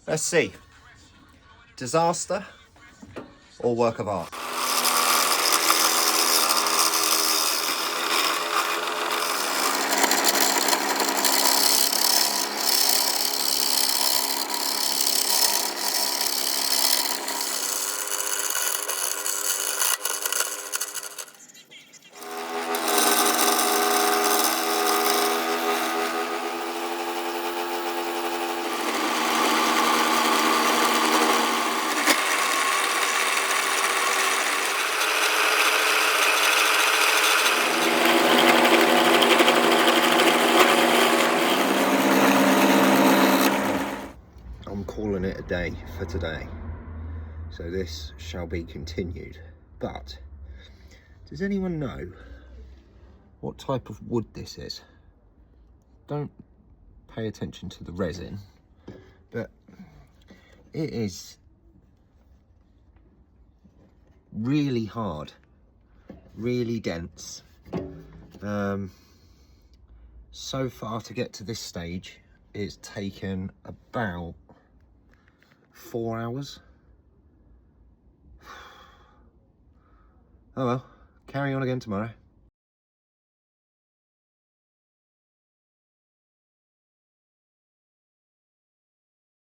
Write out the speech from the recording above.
Let's see. Disaster or work of art? I'm calling it a day for today, so this shall be continued. But does anyone know what type of wood this is? Don't pay attention to the resin, but it is really hard, really dense. So far to get to this stage, it's taken about 4 hours. Oh well, carry on again tomorrow.